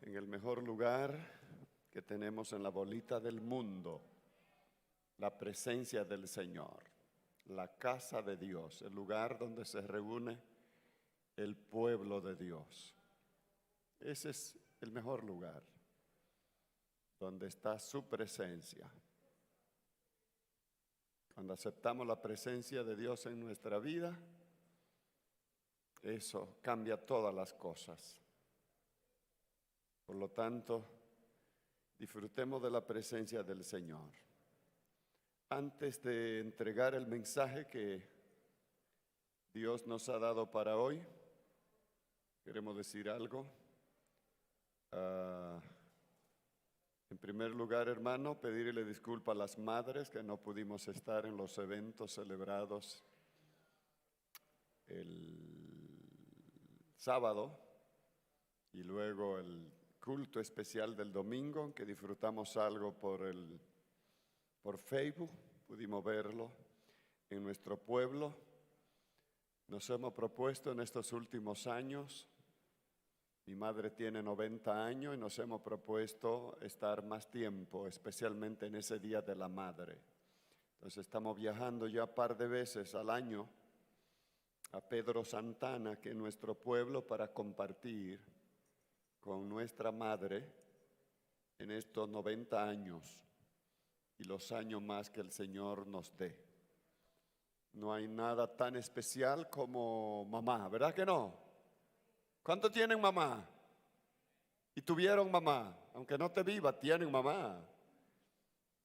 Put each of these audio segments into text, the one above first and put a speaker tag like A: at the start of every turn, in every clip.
A: en el mejor lugar que tenemos en la bolita del mundo, la presencia del Señor, la casa de Dios, el lugar donde se reúne el pueblo de Dios. Ese es el mejor lugar, donde está su presencia. Cuando aceptamos la presencia de Dios en nuestra vida, eso cambia todas las cosas. Por lo tanto, disfrutemos de la presencia del Señor. Antes de entregar el mensaje que Dios nos ha dado para hoy, queremos decir algo. En primer lugar, hermano, pedirle disculpas a las madres que no pudimos estar en los eventos celebrados el sábado y luego el culto especial del domingo, que disfrutamos algo por Facebook, pudimos verlo en nuestro pueblo. Nos hemos propuesto en estos últimos años, mi madre tiene 90 años y nos hemos propuesto estar más tiempo, especialmente en ese Día de la Madre. Entonces estamos viajando ya un par de veces al año a Pedro Santana, que es nuestro pueblo, para compartir con nuestra madre en estos 90 años y los años más que el Señor nos dé. No hay nada tan especial como mamá, ¿verdad que no? ¿Cuántos tienen mamá? Y tuvieron mamá, aunque no te viva, tienen mamá.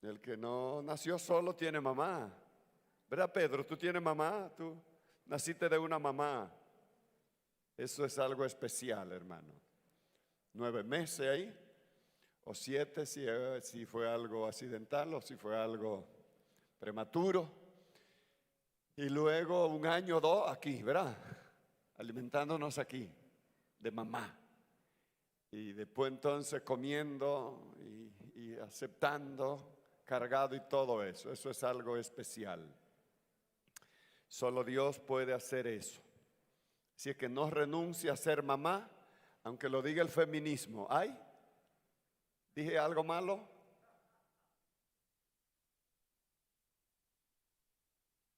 A: El que no nació solo tiene mamá. ¿Verdad, Pedro? ¿Tú tienes mamá? Tú naciste de una mamá. Eso es algo especial, hermano. 9 meses ahí, o 7 si fue algo accidental o si fue algo prematuro. Y luego 1 año o 2 aquí, ¿verdad? Alimentándonos aquí, de mamá. Y después entonces comiendo y aceptando, cargado y todo eso. Eso es algo especial. Solo Dios puede hacer eso. Así es que no renuncie a ser mamá, aunque lo diga el feminismo. ¿Ay? ¿Dije algo malo?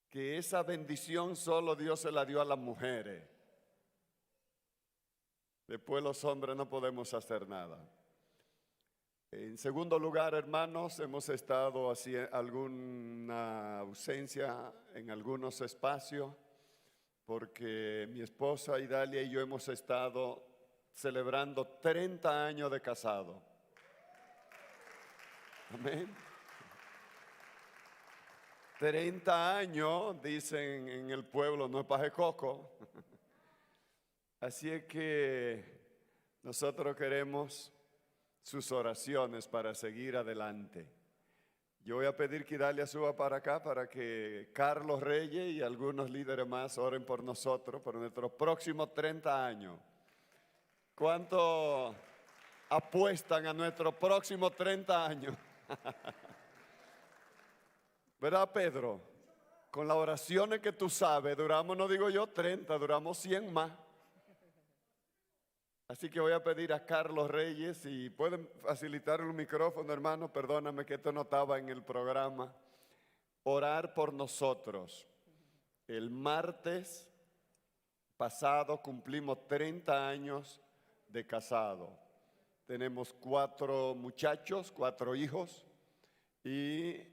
A: Que esa bendición solo Dios se la dio a las mujeres. Después los hombres no podemos hacer nada. En segundo lugar, hermanos, hemos estado haciendo alguna ausencia en algunos espacios porque mi esposa Idalia y yo hemos estado celebrando 30 años de casado. Amén. 30 años, dicen en el pueblo, no es paje coco. Así es que nosotros queremos sus oraciones para seguir adelante. Yo voy a pedir que Idalia suba para acá para que Carlos Reyes y algunos líderes más oren por nosotros, por nuestros próximos 30 años. ¿Cuánto apuestan a nuestros próximos 30 años? ¿Verdad, Pedro? Con las oraciones que tú sabes, duramos, no digo yo 30, duramos 100 más. Así que voy a pedir a Carlos Reyes, si pueden facilitar un micrófono, hermano, perdóname que esto no estaba en el programa, orar por nosotros. El martes pasado cumplimos 30 años de casado. Tenemos 4 muchachos, 4 hijos y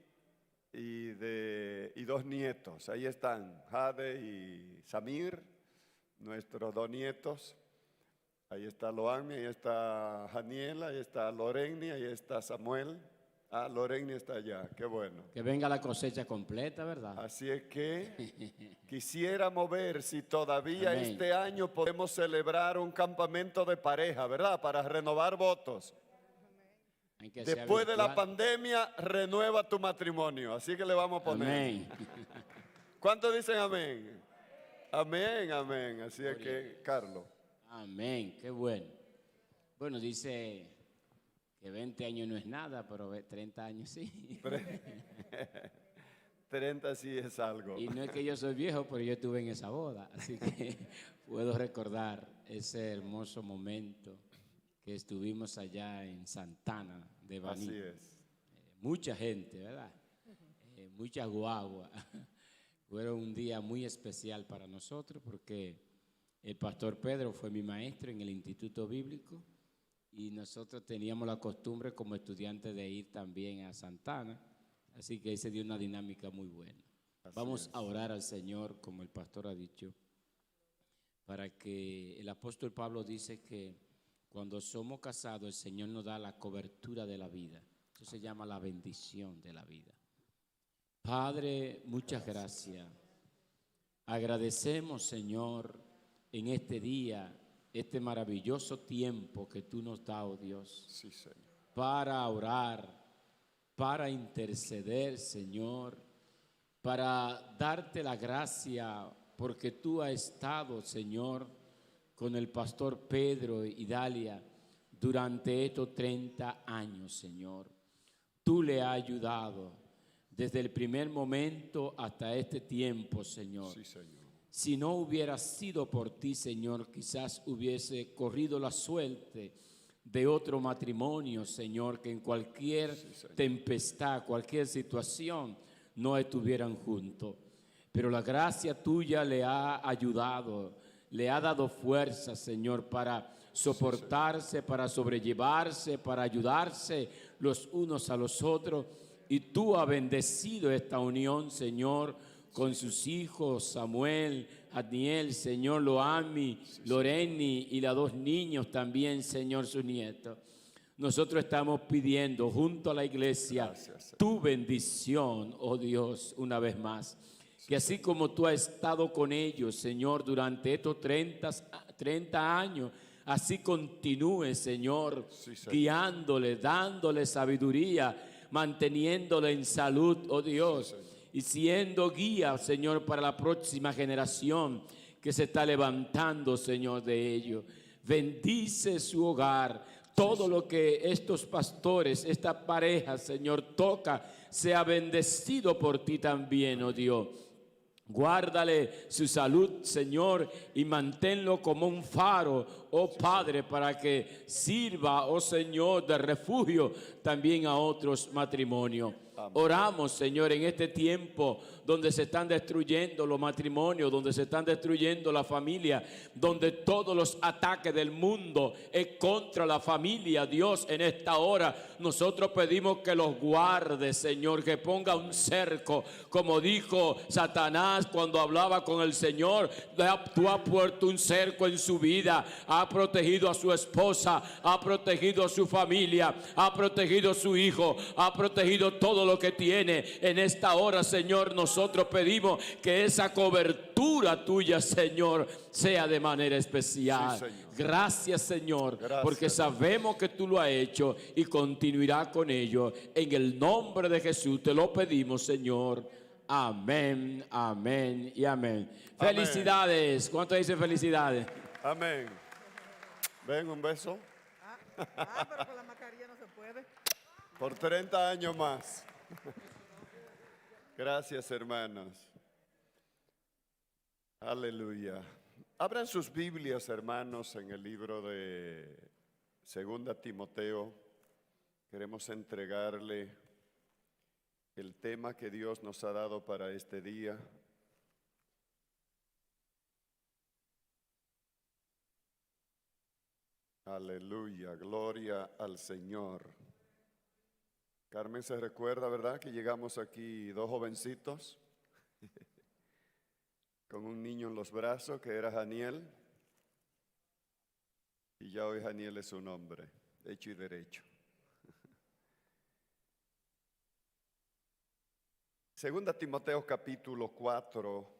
A: 2 nietos. Ahí están Jade y Samir, nuestros 2 nietos. Ahí está Loami, ahí está Janiela, ahí está Loreni, ahí está Samuel. Loreni está allá, qué bueno.
B: Que venga la cosecha completa, ¿verdad?
A: Así es que quisiéramos ver si todavía
B: Amén.
A: este año podemos celebrar un campamento de pareja, ¿verdad? Para renovar votos. Después de la pandemia, renueva tu matrimonio. Así que le vamos a poner.
B: Amén.
A: ¿Cuántos dicen amén? Amén, amén. Así es que, Carlos.
B: Amén, qué bueno. Bueno, dice que 20 años no es nada, pero 30 años sí.
A: 30 sí es algo.
B: Y no es que yo soy viejo, pero yo estuve en esa boda, así que puedo recordar ese hermoso momento que estuvimos allá en Santana de Baní.
A: Así es.
B: Mucha gente, ¿verdad? Mucha guagua. Fue un día muy especial para nosotros porque el pastor Pedro fue mi maestro en el Instituto Bíblico y nosotros teníamos la costumbre como estudiantes de ir también a Santana, así que ahí se dio una dinámica muy buena. Vamos a orar al Señor, como el pastor ha dicho, para que el apóstol Pablo dice que cuando somos casados el Señor nos da la cobertura de la vida. Eso se llama la bendición de la vida. Padre, muchas gracias. Agradecemos, Señor, en este día, este maravilloso tiempo que tú nos das, oh Dios,
A: Sí, Señor.
B: para orar, para interceder, Señor, para darte la gracia, porque tú has estado, Señor, con el pastor Pedro y Dalia durante estos 30 años, Señor. Tú le has ayudado desde el primer momento hasta este tiempo, Señor.
A: Sí, Señor.
B: Si no hubiera sido por ti, Señor, quizás hubiese corrido la suerte de otro matrimonio, Señor, que en cualquier tempestad, cualquier situación, no estuvieran juntos. Pero la gracia tuya le ha ayudado, le ha dado fuerza, Señor, para soportarse, para sobrellevarse, para ayudarse los unos a los otros. Y tú has bendecido esta unión, Señor, con sus hijos, Samuel, Adniel, Señor, Loami, Loreni y los 2 niños también, Señor, sus nietos. Nosotros estamos pidiendo junto a la iglesia tu bendición, oh Dios, una vez más. Que así como tú has estado con ellos, Señor, durante estos 30 años, así continúe, Señor, guiándole, dándole sabiduría, manteniéndole en salud, oh Dios, y siendo guía, Señor, para la próxima generación que se está levantando, Señor, de ellos. Bendice su hogar. Todo lo que estos pastores, esta pareja, Señor, toca, sea bendecido por ti también, oh Dios. Guárdale su salud, Señor, y manténlo como un faro, oh Padre, para que sirva, oh Señor, de refugio también a otros matrimonios. Oramos, Señor, en este tiempo donde se están destruyendo los matrimonios, donde se están destruyendo la familia, donde todos los ataques del mundo es contra la familia. Dios, en esta hora nosotros pedimos que los guarde, Señor, que ponga un cerco, como dijo Satanás cuando hablaba con el Señor. Tú has puesto un cerco en su vida, ha protegido a su esposa, ha protegido a su familia, ha protegido a su hijo, ha protegido todo lo que tiene. En esta hora, Señor, nosotros pedimos que esa cobertura tuya, Señor, sea de manera especial.
A: Sí, Señor.
B: Gracias, Señor,
A: Gracias,
B: porque sabemos que tú lo has hecho y continuará con ello. En el nombre de Jesús te lo pedimos, Señor. Amén, amén y amén. Felicidades. ¿Cuánto dice felicidades?
A: Amén. Ven, un beso.
C: Pero con la mascarilla no se puede.
A: Por 30 años más. Gracias, hermanos. Aleluya. Abran sus Biblias, hermanos, en el libro de 2 Timoteo. Queremos entregarle el tema que Dios nos ha dado para este día. Aleluya, gloria al Señor. Carmen se recuerda, ¿verdad? Que llegamos aquí 2 jovencitos con un niño en los brazos que era Janiel. Y ya hoy Janiel es un hombre, hecho y derecho. Segunda Timoteo capítulo 4.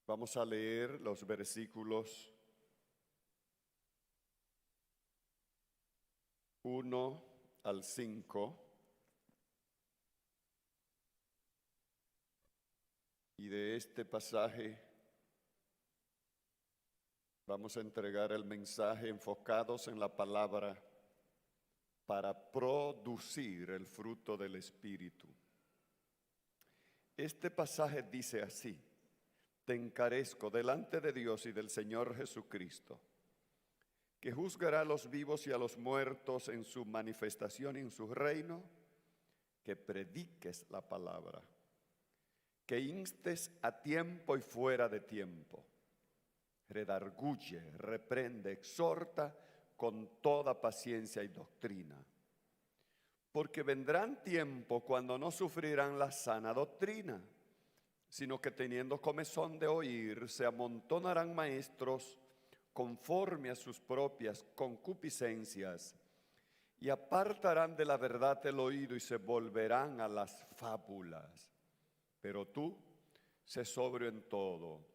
A: Vamos a leer los versículos 1 al 5. Y de este pasaje vamos a entregar el mensaje enfocados en la palabra para producir el fruto del Espíritu. Este pasaje dice así: te encarezco delante de Dios y del Señor Jesucristo, que juzgará a los vivos y a los muertos en su manifestación y en su reino, que prediques la palabra, que instes a tiempo y fuera de tiempo, redarguye, reprende, exhorta con toda paciencia y doctrina. Porque vendrán tiempos cuando no sufrirán la sana doctrina, sino que teniendo comezón de oír, se amontonarán maestros conforme a sus propias concupiscencias, y apartarán de la verdad el oído y se volverán a las fábulas. Pero tú, sé sobrio en todo,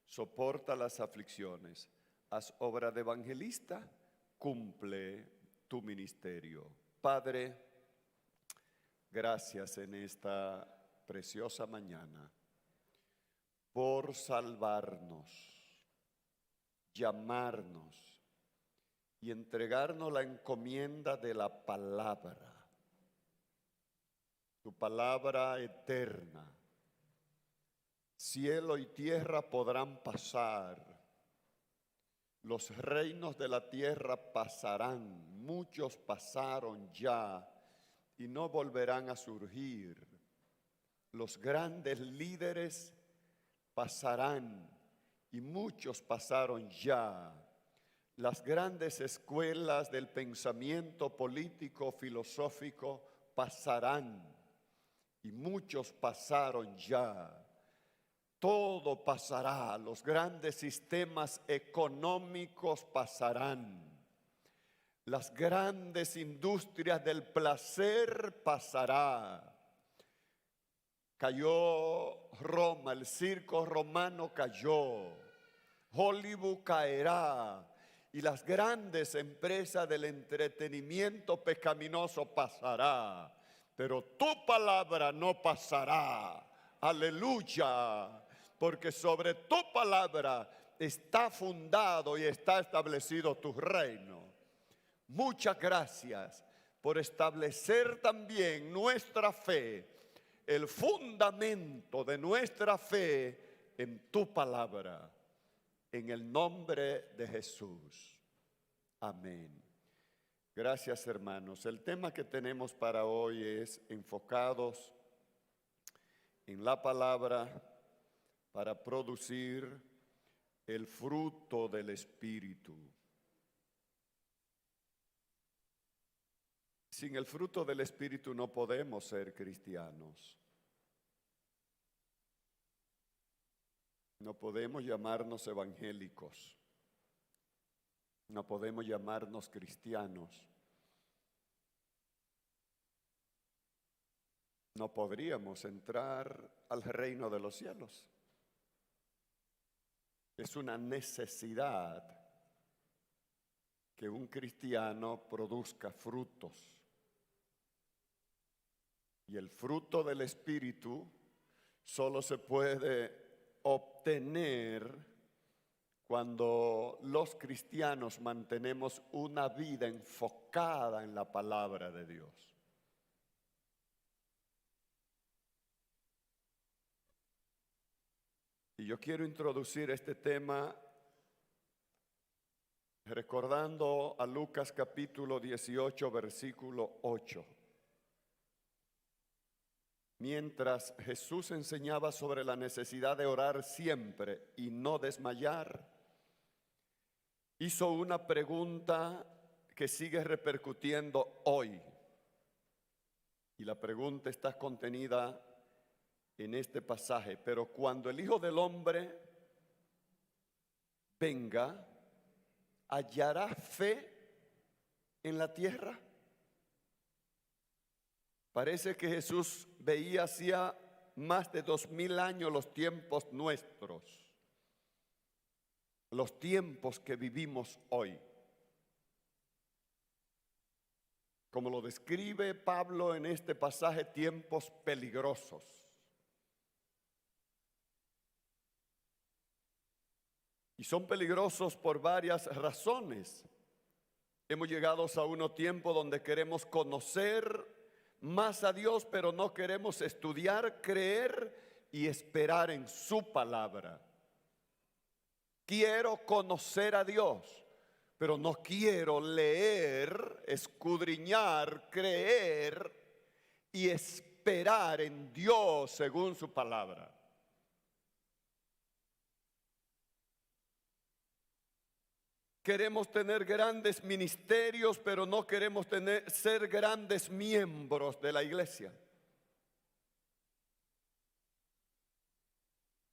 A: soporta las aflicciones, haz obra de evangelista, cumple tu ministerio. Padre, gracias en esta preciosa mañana por salvarnos, llamarnos y entregarnos la encomienda de la palabra, tu palabra eterna. Cielo y tierra podrán pasar, los reinos de la tierra pasarán, muchos pasaron ya y no volverán a surgir. Los grandes líderes pasarán y muchos pasaron ya. Las grandes escuelas del pensamiento político, filosófico pasarán y muchos pasaron ya. Todo pasará, los grandes sistemas económicos pasarán. Las grandes industrias del placer pasará. Cayó Roma, el circo romano cayó, Hollywood caerá y las grandes empresas del entretenimiento pecaminoso pasará, pero tu palabra no pasará. Aleluya, porque sobre tu palabra está fundado y está establecido tu reino. Muchas gracias por establecer también nuestra fe, el fundamento de nuestra fe en tu palabra, en el nombre de Jesús. Amén. Gracias, hermanos. El tema que tenemos para hoy es enfocados en la palabra para producir el fruto del Espíritu. Sin el fruto del Espíritu no podemos ser cristianos. No podemos llamarnos evangélicos. No podemos llamarnos cristianos. No podríamos entrar al reino de los cielos. Es una necesidad que un cristiano produzca frutos. Y el fruto del Espíritu solo se puede obtener cuando los cristianos mantenemos una vida enfocada en la palabra de Dios. Y yo quiero introducir este tema recordando a Lucas capítulo 18, versículo 8. Mientras Jesús enseñaba sobre la necesidad de orar siempre y no desmayar, hizo una pregunta que sigue repercutiendo hoy. Y la pregunta está contenida en este pasaje. Pero cuando el Hijo del Hombre venga, ¿hallará fe en la tierra? Parece que Jesús veía hacía más de 2000 años los tiempos nuestros, los tiempos que vivimos hoy. Como lo describe Pablo en este pasaje, tiempos peligrosos. Y son peligrosos por varias razones. Hemos llegado a un tiempo donde queremos conocer más a Dios, pero no queremos estudiar, creer y esperar en su palabra. Quiero conocer a Dios, pero no quiero leer, escudriñar, creer y esperar en Dios según su palabra. Queremos tener grandes ministerios, pero no queremos ser grandes miembros de la iglesia.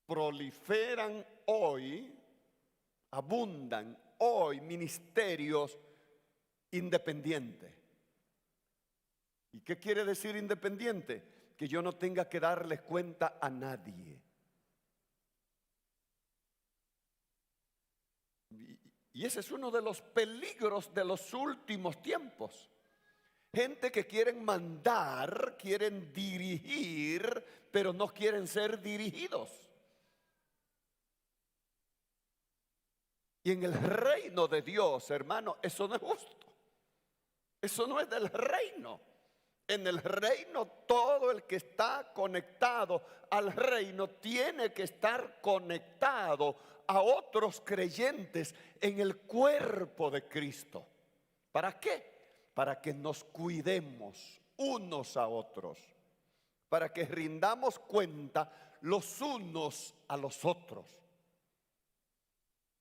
A: Proliferan hoy, abundan hoy ministerios independientes. ¿Y qué quiere decir independiente? Que yo no tenga que darle cuenta a nadie. Y ese es uno de los peligros de los últimos tiempos. Gente que quieren mandar, quieren dirigir, pero no quieren ser dirigidos. Y en el reino de Dios, hermano, eso no es justo. Eso no es del reino. En el reino, todo el que está conectado al reino tiene que estar conectado a otros creyentes en el cuerpo de Cristo. ¿Para qué? Para que nos cuidemos unos a otros, para que rindamos cuenta los unos a los otros.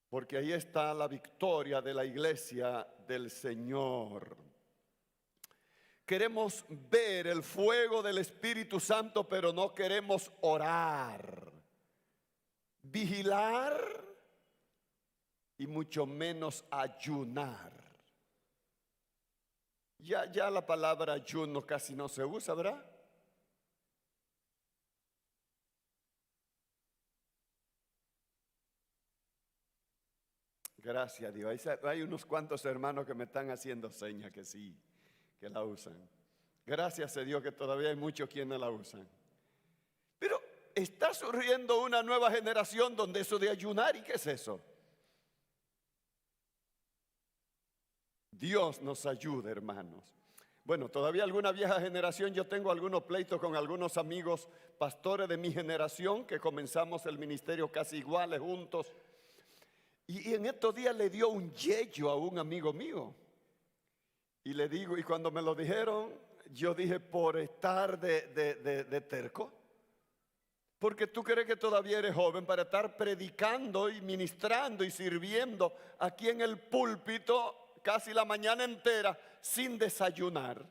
A: Porque ahí está la victoria de la iglesia del Señor. Queremos ver el fuego del Espíritu Santo, pero no queremos orar, vigilar y mucho menos ayunar. Ya la palabra ayuno casi no se usa, ¿verdad? Gracias a Dios. Hay unos cuantos hermanos que me están haciendo señas que sí, que la usan. Gracias a Dios que todavía hay muchos quienes la usan. Pero está surgiendo una nueva generación donde eso de ayunar, ¿y qué es eso? Dios nos ayude, hermanos. Bueno, todavía alguna vieja generación, yo tengo algunos pleitos con algunos amigos pastores de mi generación que comenzamos el ministerio casi iguales juntos. Y en estos días le dio un yello a un amigo mío. Y le digo, y cuando me lo dijeron, yo dije, por estar de terco. Porque tú crees que todavía eres joven para estar predicando y ministrando y sirviendo aquí en el púlpito casi la mañana entera sin desayunar.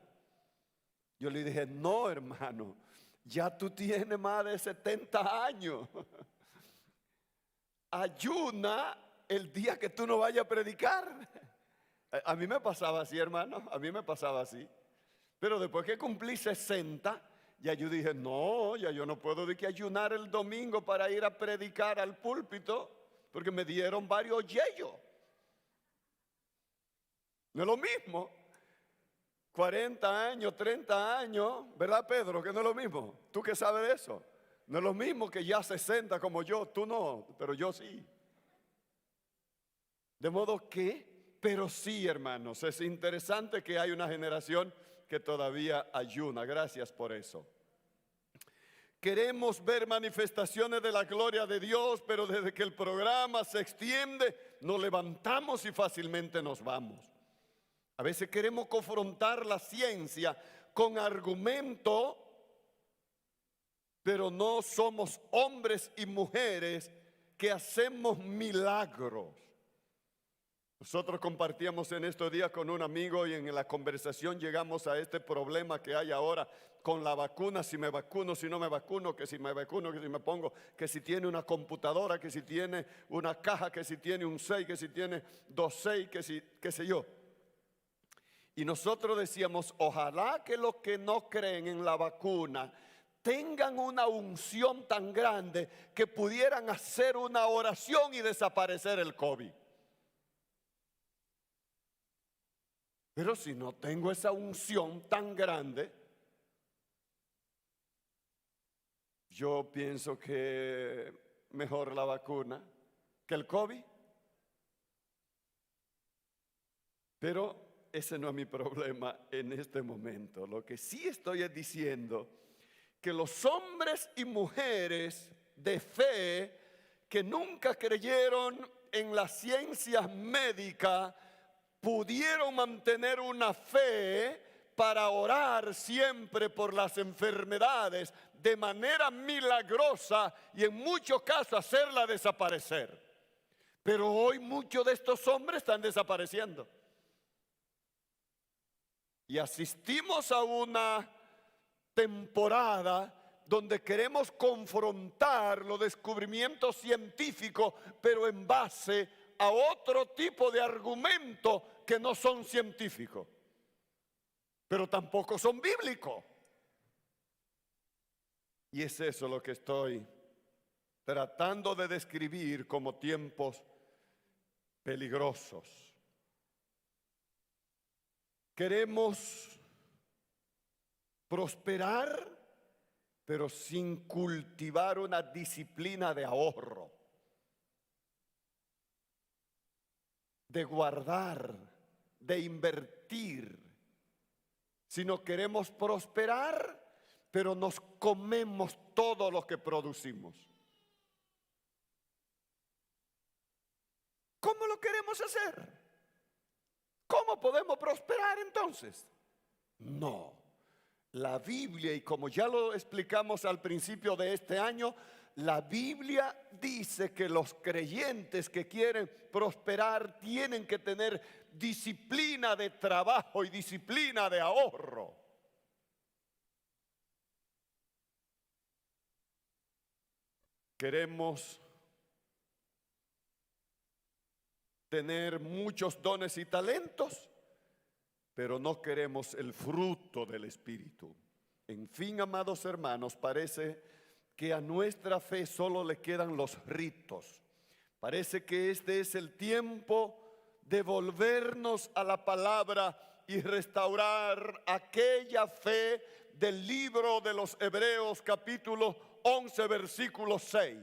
A: Yo le dije, no, hermano, ya tú tienes más de 70 años. Ayuna el día que tú no vayas a predicar. A mí me pasaba así, hermano, a mí me pasaba así. Pero después que cumplí 60, ya yo dije, no, ya yo no puedo de que ayunar el domingo para ir a predicar al púlpito, porque me dieron varios yeyos. No es lo mismo, 40 años, 30 años, ¿verdad, Pedro? Que no es lo mismo. ¿Tú qué sabes de eso? No es lo mismo que ya 60 como yo, tú no, pero yo sí. De modo que, pero sí, hermanos, es interesante que hay una generación que todavía ayuna. Gracias por eso. Queremos ver manifestaciones de la gloria de Dios, pero desde que el programa se extiende, nos levantamos y fácilmente nos vamos. A veces queremos confrontar la ciencia con argumento, pero no somos hombres y mujeres que hacemos milagros. Nosotros compartíamos en estos días con un amigo y en la conversación llegamos a este problema que hay ahora con la vacuna, si me vacuno, si no me vacuno, que si me vacuno, que si me pongo, que si tiene una computadora, que si tiene una caja, que si tiene un 6, que si tiene 2 6, que si, qué sé yo. Y nosotros decíamos, ojalá que los que no creen en la vacuna tengan una unción tan grande que pudieran hacer una oración y desaparecer el COVID. Pero si no tengo esa unción tan grande, yo pienso que mejor la vacuna que el COVID. Pero ese no es mi problema en este momento. Lo que sí estoy diciendo, que los hombres y mujeres de fe que nunca creyeron en las ciencias médicas pudieron mantener una fe para orar siempre por las enfermedades de manera milagrosa y en muchos casos hacerla desaparecer. Pero hoy muchos de estos hombres están desapareciendo. Y asistimos a una temporada donde queremos confrontar los descubrimientos científicos, pero en base a otro tipo de argumentos que no son científicos, pero tampoco son bíblicos. Y es eso lo que estoy tratando de describir como tiempos peligrosos. Queremos prosperar, pero sin cultivar una disciplina de ahorro, de guardar, de invertir. Sino queremos prosperar, pero nos comemos todo lo que producimos. ¿Cómo lo queremos hacer? ¿Cómo podemos prosperar entonces? No. La Biblia, y como ya lo explicamos al principio de este año, la Biblia dice que los creyentes que quieren prosperar tienen que tener disciplina de trabajo y disciplina de ahorro. Queremos tener muchos dones y talentos, pero no queremos el fruto del Espíritu. En fin, amados hermanos, parece que a nuestra fe solo le quedan los ritos. Parece que este es el tiempo de volvernos a la palabra y restaurar aquella fe del libro de los Hebreos capítulo 11 versículo 6.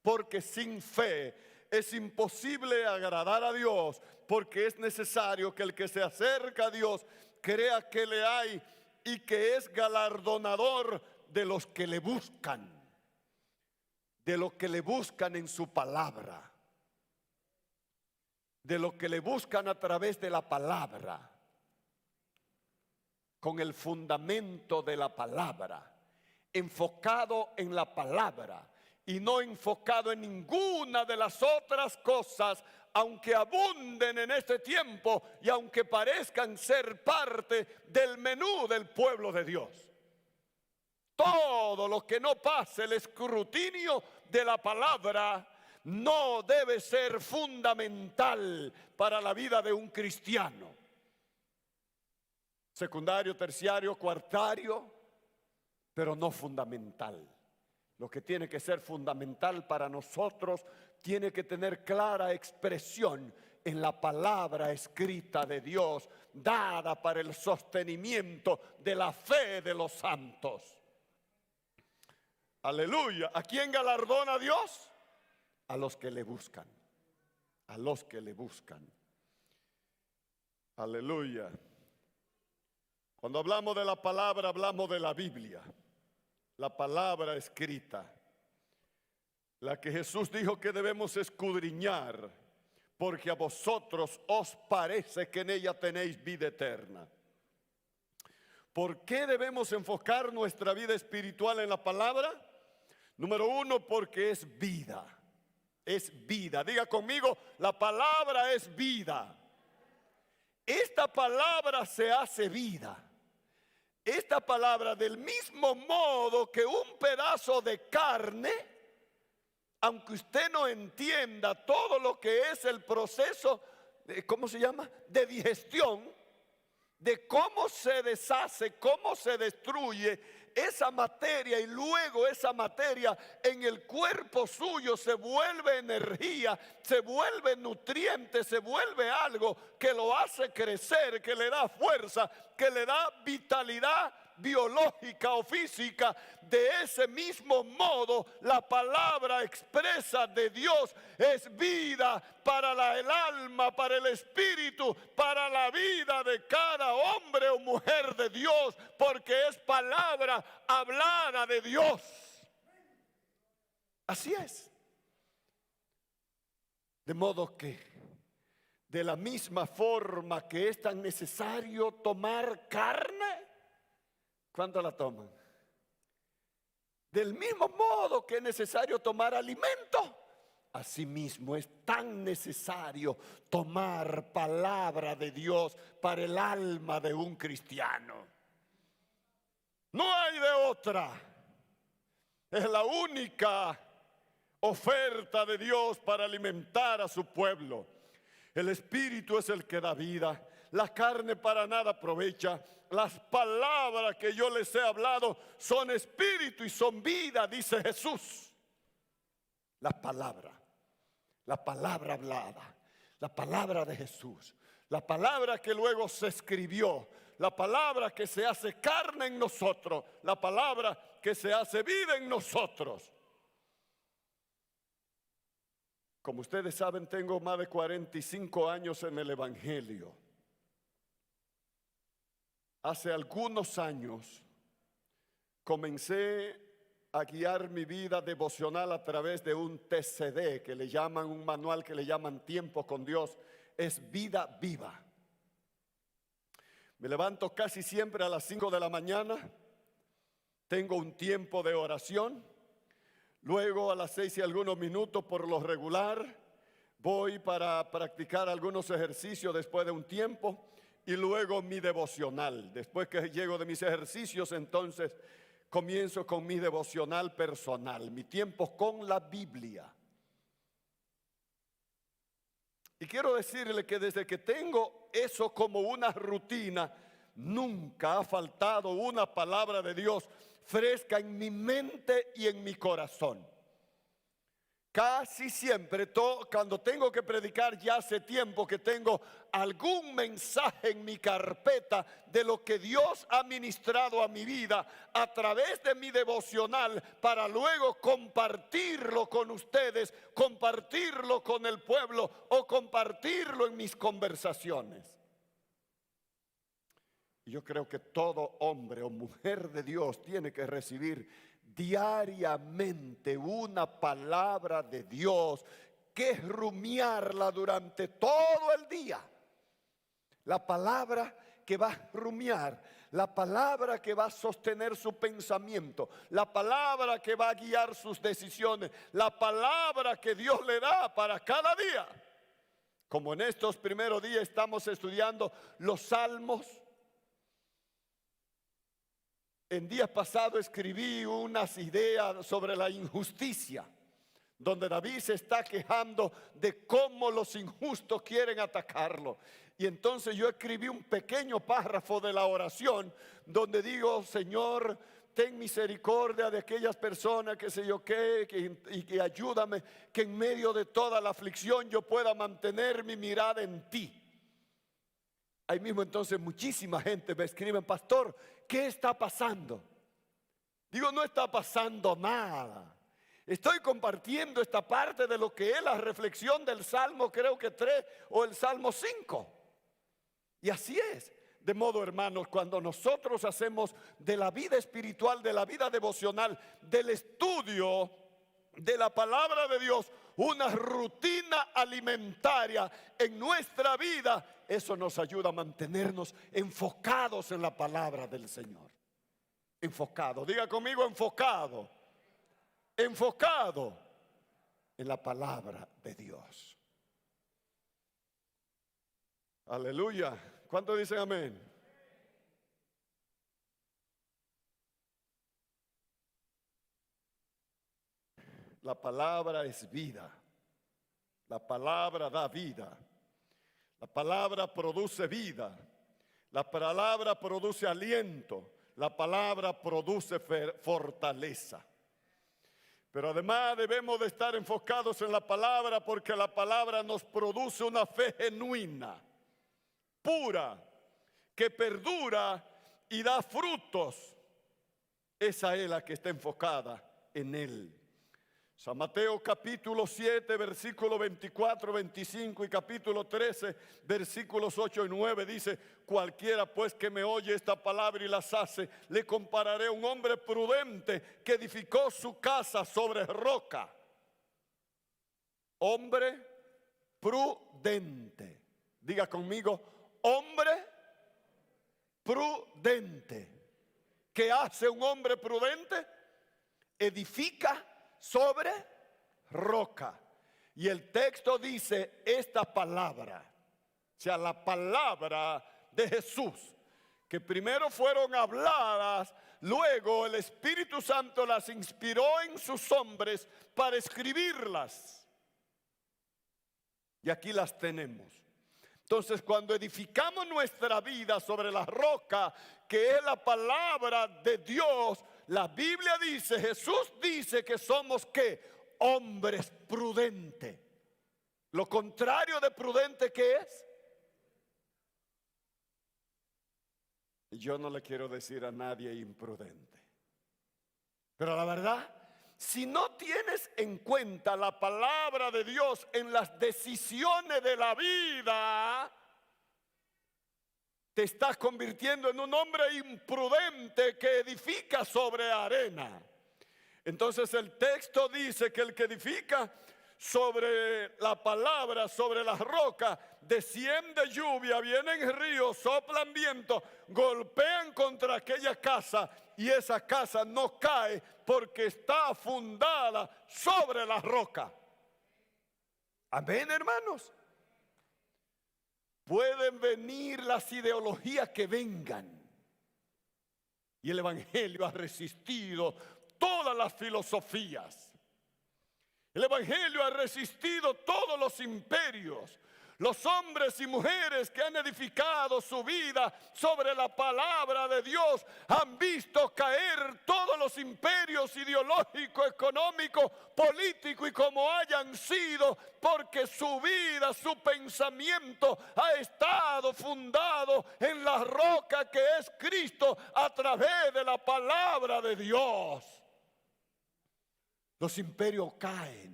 A: Porque sin fe es imposible agradar a Dios, porque es necesario que el que se acerca a Dios crea que le hay y que es galardonador de los que le buscan, de los que le buscan en su palabra, de los que le buscan a través de la palabra, con el fundamento de la palabra, enfocado en la palabra y no enfocado en ninguna de las otras cosas, aunque abunden en este tiempo y aunque parezcan ser parte del menú del pueblo de Dios. Todo lo que no pase el escrutinio de la palabra no debe ser fundamental para la vida de un cristiano. Secundario, terciario, cuartario, pero no fundamental. Lo que tiene que ser fundamental para nosotros tiene que tener clara expresión en la palabra escrita de Dios, dada para el sostenimiento de la fe de los santos. Aleluya. ¿A quién galardona Dios? A los que le buscan. A los que le buscan. Aleluya. Cuando hablamos de la palabra, hablamos de la Biblia. La palabra escrita. La que Jesús dijo que debemos escudriñar, porque a vosotros os parece que en ella tenéis vida eterna. ¿Por qué debemos enfocar nuestra vida espiritual en la palabra? Número uno, porque es vida. Es vida. Diga conmigo, la palabra es vida. Esta palabra se hace vida. Esta palabra, del mismo modo que un pedazo de carne, aunque usted no entienda todo lo que es el proceso, ¿cómo se llama? De digestión, de cómo se deshace, cómo se destruye esa materia, y luego esa materia en el cuerpo suyo se vuelve energía, se vuelve nutriente, se vuelve algo que lo hace crecer, que le da fuerza, que le da vitalidad biológica o física. De ese mismo modo, la palabra expresa de Dios es vida para el alma, para el espíritu, para la vida de cada hombre o mujer de Dios, porque es palabra hablada de Dios. Así es. De modo que De la misma forma que es tan necesario tomar carne, ¿cuándo la toman? Del mismo modo que es necesario tomar alimento, asimismo es tan necesario tomar palabra de Dios para el alma de un cristiano. No hay de otra. Es la única oferta de Dios para alimentar a su pueblo. El Espíritu es el que da vida. La carne para nada aprovecha. Las palabras que yo les he hablado son espíritu y son vida, dice Jesús. La palabra hablada, la palabra de Jesús, la palabra que luego se escribió, la palabra que se hace carne en nosotros, la palabra que se hace vida en nosotros. Como ustedes saben, tengo más de 45 años en el Evangelio. Hace algunos años comencé a guiar mi vida devocional a través de un TCD que le llaman, un manual que le llaman Tiempo con Dios. Es vida viva. Me levanto casi siempre a las 5 de la mañana. Tengo un tiempo de oración. Luego a las 6 y algunos minutos por lo regular voy para practicar algunos ejercicios después de un tiempo y luego mi devocional. Después que llego de mis ejercicios, entonces comienzo con mi devocional personal, mi tiempo con la Biblia. Y quiero decirle que desde que tengo eso como una rutina, nunca ha faltado una palabra de Dios fresca en mi mente y en mi corazón. Casi siempre, cuando tengo que predicar, ya hace tiempo que tengo algún mensaje en mi carpeta de lo que Dios ha ministrado a mi vida a través de mi devocional para luego compartirlo con ustedes, compartirlo con el pueblo o compartirlo en mis conversaciones. Yo creo que todo hombre o mujer de Dios tiene que recibir diariamente una palabra de Dios, que es rumiarla durante todo el día. La palabra que va a rumiar, la palabra que va a sostener su pensamiento, la palabra que va a guiar sus decisiones, la palabra que Dios le da para cada día. Como en estos primeros días estamos estudiando los salmos. En días pasados escribí unas ideas sobre la injusticia, donde David se está quejando de cómo los injustos quieren atacarlo. Y entonces yo escribí un pequeño párrafo de la oración donde digo: Señor, ten misericordia de aquellas personas que sé yo qué, y ayúdame que en medio de toda la aflicción yo pueda mantener mi mirada en ti. Ahí mismo entonces muchísima gente me escribe: pastor, ¿qué está pasando? Digo, no está pasando nada. Estoy compartiendo esta parte de lo que es la reflexión del Salmo, creo que 3 o el Salmo 5. Y así es. De modo, hermanos, cuando nosotros hacemos de la vida espiritual, de la vida devocional, del estudio de la palabra de Dios, una rutina alimentaria en nuestra vida, eso nos ayuda a mantenernos enfocados en la palabra del Señor. Enfocado, diga conmigo: enfocado. Enfocado en la palabra de Dios. Aleluya. ¿Cuántos dicen amén? La palabra es vida. La palabra da vida. La palabra produce vida. La palabra produce aliento. La palabra produce fortaleza. Pero además debemos de estar enfocados en la palabra, porque la palabra nos produce una fe genuina, pura, que perdura y da frutos. Esa es la que está enfocada en Él. San Mateo capítulo 7, versículo 24, 25 y capítulo 13, versículos 8 y 9 dice: cualquiera pues que me oye esta palabra y las hace, le compararé a un hombre prudente que edificó su casa sobre roca. Hombre prudente. Diga conmigo, hombre prudente. ¿Qué hace un hombre prudente? Edifica sobre roca. Y el texto dice esta palabra, o sea, la palabra de Jesús, que primero fueron habladas, luego el Espíritu Santo las inspiró en sus hombres para escribirlas. Y aquí las tenemos. Entonces, cuando edificamos nuestra vida sobre la roca, que es la palabra de Dios, la Biblia dice, Jesús dice que somos ¿qué? Hombres prudentes. Lo contrario de prudente, ¿qué es? Yo no le quiero decir a nadie imprudente. Pero la verdad, si no tienes en cuenta la palabra de Dios en las decisiones de la vida, te estás convirtiendo en un hombre imprudente que edifica sobre arena. Entonces el texto dice que el que edifica sobre la palabra, sobre la roca, desciende lluvia, vienen ríos, soplan viento, golpean contra aquella casa y esa casa no cae porque está fundada sobre la roca. Amén, hermanos. Pueden venir las ideologías que vengan y el evangelio ha resistido todas las filosofías. El evangelio ha resistido todos los imperios. Los hombres y mujeres que han edificado su vida sobre la palabra de Dios han visto caer todos los imperios ideológicos, económicos, políticos y como hayan sido, porque su vida, su pensamiento ha estado fundado en la roca que es Cristo a través de la palabra de Dios. Los imperios caen,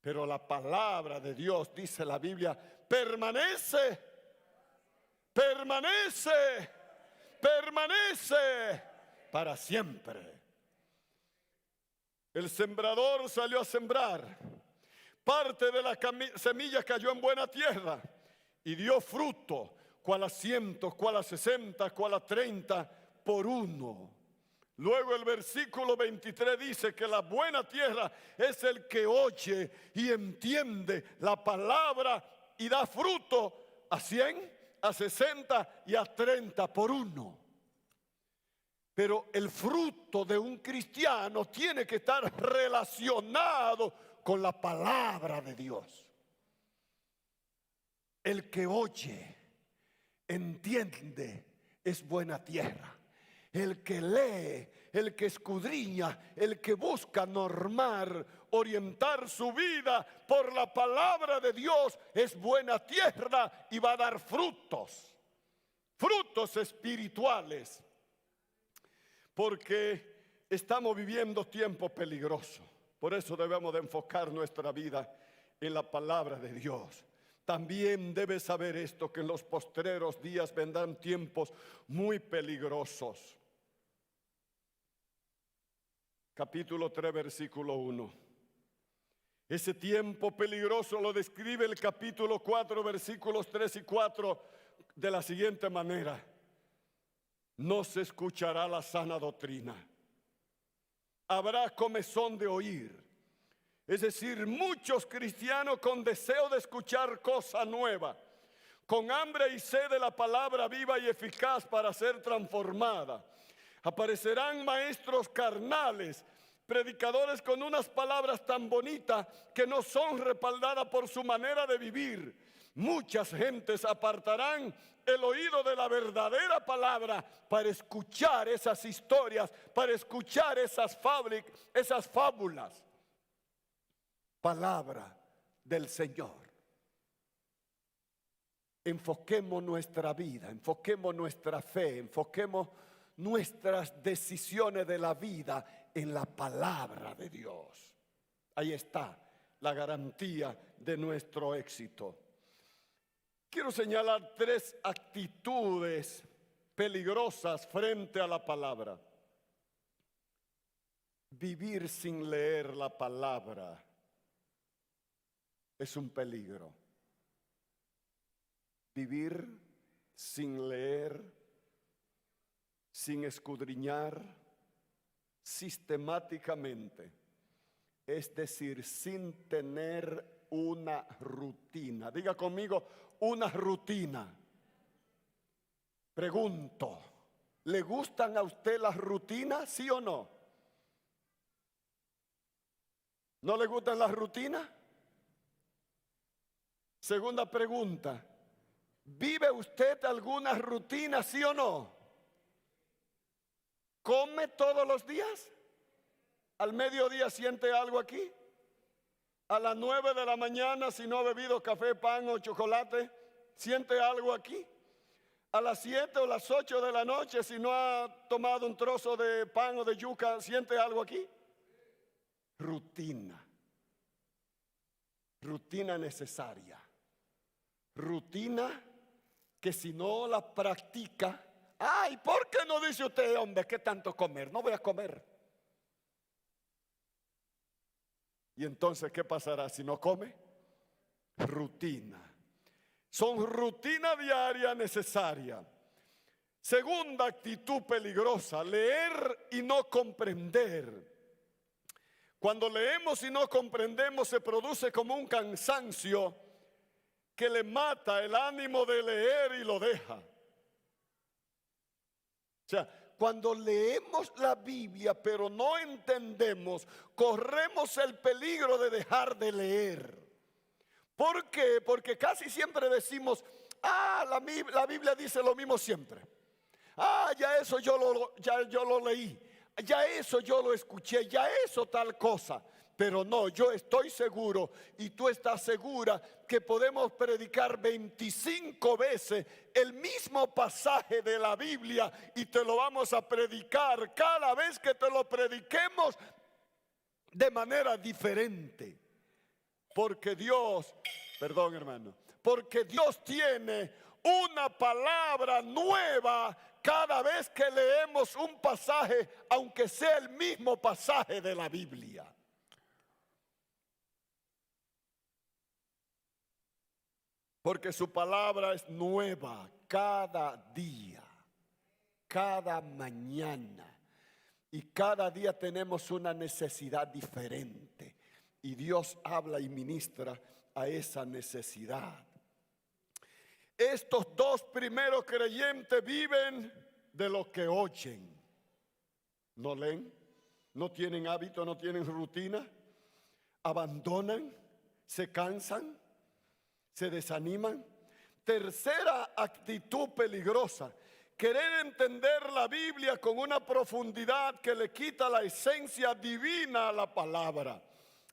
A: pero la palabra de Dios, dice la Biblia, permanece, permanece, permanece para siempre. El sembrador salió a sembrar. Parte de la semilla cayó en buena tierra y dio fruto, cual a 100, cual a 60, cual a 30 por uno. Luego el versículo 23 dice que la buena tierra es el que oye y entiende la palabra y da fruto a 100, a 60 y a 30 por uno. Pero el fruto de un cristiano tiene que estar relacionado con la palabra de Dios. El que oye, entiende, es buena tierra. El que lee, el que escudriña, el que busca normar, orientar su vida por la palabra de Dios es buena tierra y va a dar frutos, frutos espirituales. Porque estamos viviendo tiempos peligrosos. Por eso debemos de enfocar nuestra vida en la palabra de Dios. También debes saber esto, que en los postreros días vendrán tiempos muy peligrosos. Capítulo 3, versículo 1. Ese tiempo peligroso lo describe el capítulo 4, versículos 3 y 4 de la siguiente manera. No se escuchará la sana doctrina. Habrá comezón de oír. Es decir, muchos cristianos con deseo de escuchar cosa nueva, con hambre y sed de la palabra viva y eficaz para ser transformada. Aparecerán maestros carnales, predicadores con unas palabras tan bonitas que no son respaldadas por su manera de vivir. Muchas gentes apartarán el oído de la verdadera palabra para escuchar esas historias, para escuchar esas fábulas. Palabra del Señor. Enfoquemos nuestra vida, enfoquemos nuestra fe, enfoquemos nuestras decisiones de la vida en la palabra de Dios. Ahí está la garantía de nuestro éxito. Quiero señalar 3 actitudes peligrosas frente a la palabra. Vivir sin leer la palabra es un peligro. vivir sin leer, sin escudriñar sistemáticamente, es decir, sin tener una rutina. Diga conmigo, una rutina. Pregunto, ¿le gustan a usted las rutinas, sí o no? ¿No le gustan las rutinas? Segunda pregunta, ¿vive usted alguna rutina, sí o no? ¿Come todos los días? ¿Al mediodía siente algo aquí? ¿A las 9 de la mañana, si no ha bebido café, pan o chocolate, siente algo aquí? ¿A las 7 o las 8 de la noche, si no ha tomado un trozo de pan o de yuca, siente algo aquí? Rutina. Rutina necesaria. Rutina que si no la practica, ay, ¿por qué no dice usted, hombre, qué tanto comer? No voy a comer. Y entonces, ¿qué pasará si no come? Rutina. Son rutina diaria necesaria. Segunda actitud peligrosa, leer y no comprender. Cuando leemos y no comprendemos, se produce como un cansancio que le mata el ánimo de leer y lo deja. O sea, cuando leemos la Biblia pero no entendemos, corremos el peligro de dejar de leer. ¿Por qué? Porque casi siempre decimos, la Biblia dice lo mismo siempre. Ya eso yo lo leí. Ya eso yo lo escuché, ya eso tal cosa. Pero no, yo estoy seguro y tú estás segura que podemos predicar 25 veces el mismo pasaje de la Biblia y te lo vamos a predicar cada vez que te lo prediquemos de manera diferente. Porque Dios, perdón hermano, porque Dios tiene una palabra nueva cada vez que leemos un pasaje, aunque sea el mismo pasaje de la Biblia. Porque su palabra es nueva cada día, cada mañana. Y cada día tenemos una necesidad diferente. Y Dios habla y ministra a esa necesidad. Estos dos primeros creyentes viven de lo que oyen. No leen, no tienen hábito, no tienen rutina. Abandonan, se cansan, se desaniman. Tercera actitud peligrosa: querer entender la Biblia con una profundidad que le quita la esencia divina a la palabra.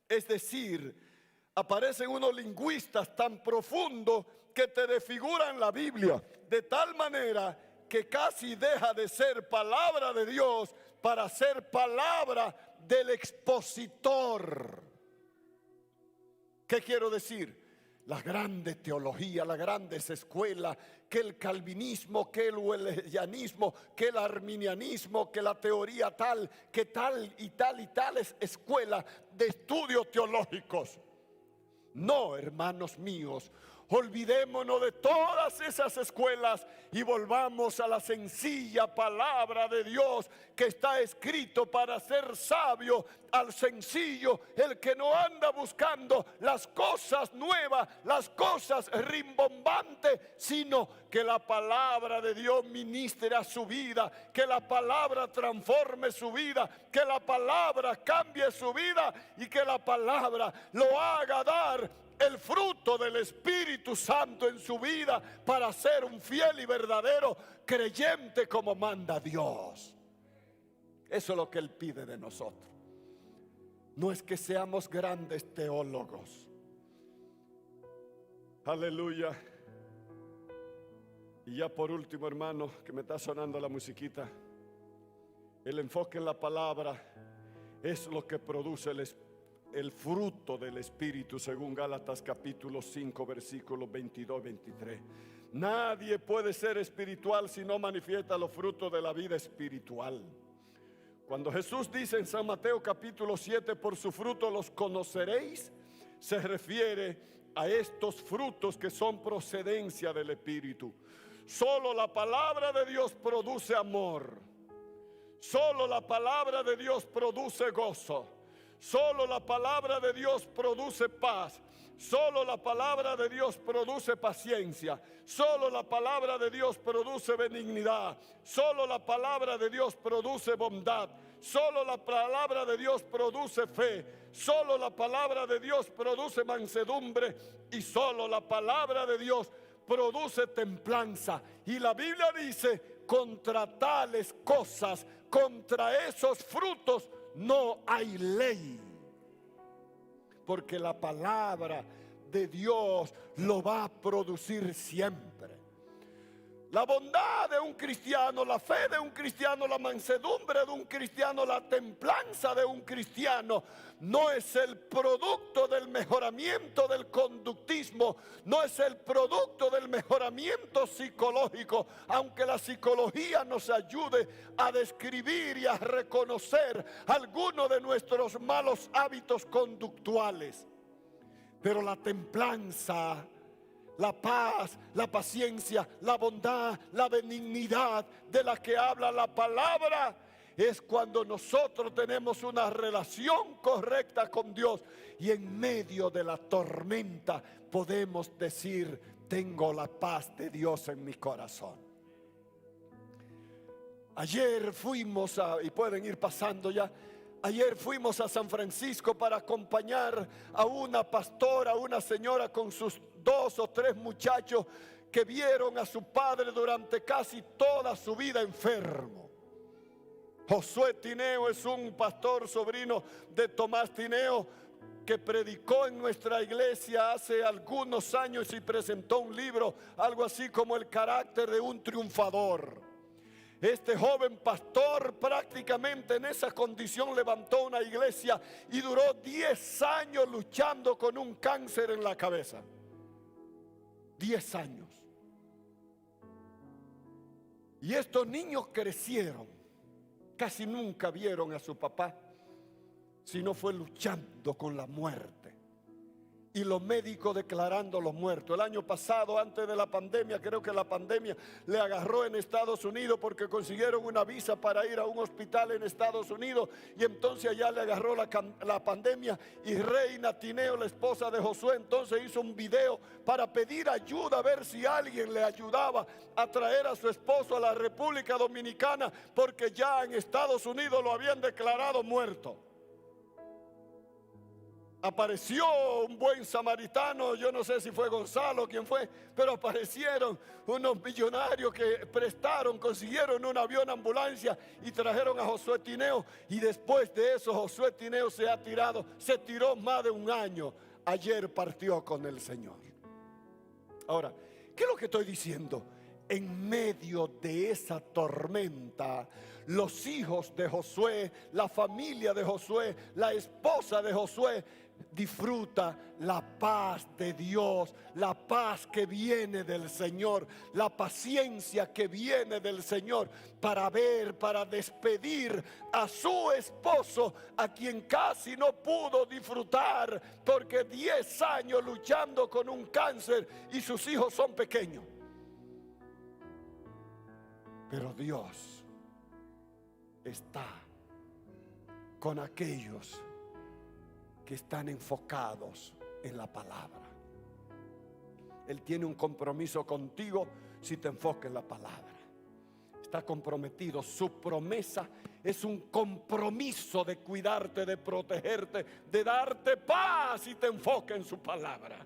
A: Es decir, aparecen unos lingüistas tan profundos que te desfiguran la Biblia de tal manera que casi deja de ser palabra de Dios para ser palabra del expositor. ¿Qué quiero decir? La grande teología, las grandes escuelas, que el calvinismo, que el wesleyanismo, que el arminianismo, que la teoría tal, que tal y tal y tales escuelas de estudios teológicos. No, hermanos míos, olvidémonos de todas esas escuelas y volvamos a la sencilla palabra de Dios que está escrito para ser sabio al sencillo, el que no anda buscando las cosas nuevas, las cosas rimbombantes, sino que la palabra de Dios ministre a su vida, que la palabra transforme su vida, que la palabra cambie su vida y que la palabra lo haga dar el fruto del Espíritu Santo en su vida para ser un fiel y verdadero creyente como manda Dios. Eso es lo que Él pide de nosotros. No es que seamos grandes teólogos. Aleluya. Y ya por último, hermano, que me está sonando la musiquita, el enfoque en la palabra es lo que produce el fruto del Espíritu, según Gálatas capítulo 5 versículos 22-23. Nadie puede ser espiritual si no manifiesta los frutos de la vida espiritual. Cuando Jesús dice en San Mateo capítulo 7, por su fruto los conoceréis, se refiere a estos frutos que son procedencia del Espíritu. Solo la palabra de Dios produce amor. Solo la palabra de Dios produce gozo. Solo la palabra de Dios produce paz. Solo la palabra de Dios produce paciencia. Solo la palabra de Dios produce benignidad. Solo la palabra de Dios produce bondad. Solo la palabra de Dios produce fe. Solo la palabra de Dios produce mansedumbre. Y solo la palabra de Dios produce templanza. Y la Biblia dice: contra tales cosas, contra esos frutos, no hay ley. Porque la palabra de Dios lo va a producir siempre. La bondad de un cristiano, la fe de un cristiano, la mansedumbre de un cristiano, la templanza de un cristiano no es el producto del mejoramiento del conductismo, no es el producto del mejoramiento psicológico, aunque la psicología nos ayude a describir y a reconocer algunos de nuestros malos hábitos conductuales. Pero la templanza, la paz, la paciencia, la bondad, la benignidad de la que habla la palabra es cuando nosotros tenemos una relación correcta con Dios y en medio de la tormenta podemos decir: tengo la paz de Dios en mi corazón. Ayer fuimos y pueden ir pasando ya. Ayer fuimos a San Francisco para acompañar a una pastora, una señora con sus 2 o 3 muchachos que vieron a su padre durante casi toda su vida enfermo. Josué Tineo es un pastor sobrino de Tomás Tineo que predicó en nuestra iglesia hace algunos años y presentó un libro, algo así como El carácter de un triunfador. Este joven pastor prácticamente en esa condición levantó una iglesia y duró 10 años luchando con un cáncer en la cabeza. 10 años. Y estos niños crecieron. Casi nunca vieron a su papá, sino fue luchando con la muerte. Y los médicos declarándolos muertos. El año pasado, antes de la pandemia, creo que la pandemia le agarró en Estados Unidos porque consiguieron una visa para ir a un hospital en Estados Unidos. Y entonces allá le agarró la pandemia. Y Reina Tineo, la esposa de Josué, entonces hizo un video para pedir ayuda, a ver si alguien le ayudaba a traer a su esposo a la República Dominicana, porque ya en Estados Unidos lo habían declarado muerto. Apareció un buen samaritano, yo no sé si fue Gonzalo, quién fue, pero aparecieron unos millonarios que consiguieron un avión ambulancia y trajeron a Josué Tineo. Y después de eso Josué Tineo se tiró más de un año. Ayer partió con el Señor. Ahora, ¿qué es lo que estoy diciendo? En medio de esa tormenta, los hijos de Josué, la familia de Josué, la esposa de Josué, disfruta la paz de Dios, la paz que viene del Señor, la paciencia que viene del Señor para despedir a su esposo, a quien casi no pudo disfrutar porque 10 años luchando con un cáncer y sus hijos son pequeños. Pero Dios está con aquellos que están enfocados en la palabra. Él tiene un compromiso contigo si te enfocas en la palabra. Está comprometido. Su promesa es un compromiso de cuidarte, de protegerte, de darte paz si te enfocas en su palabra.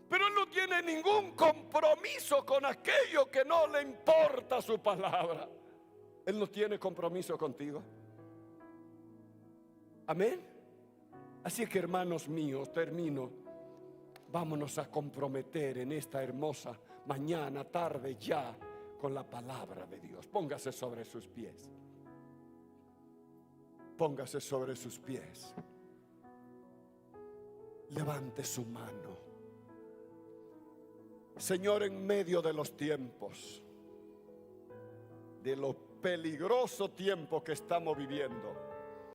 A: Pero Él no tiene ningún compromiso con aquello que no le importa su palabra. Él no tiene compromiso contigo. Amén. Así que, hermanos míos, termino. Vámonos a comprometer en esta hermosa mañana, tarde ya, con la palabra de Dios. Póngase sobre sus pies. Póngase sobre sus pies. Levante su mano. Señor, en medio de los tiempos, de lo peligroso tiempo que estamos viviendo,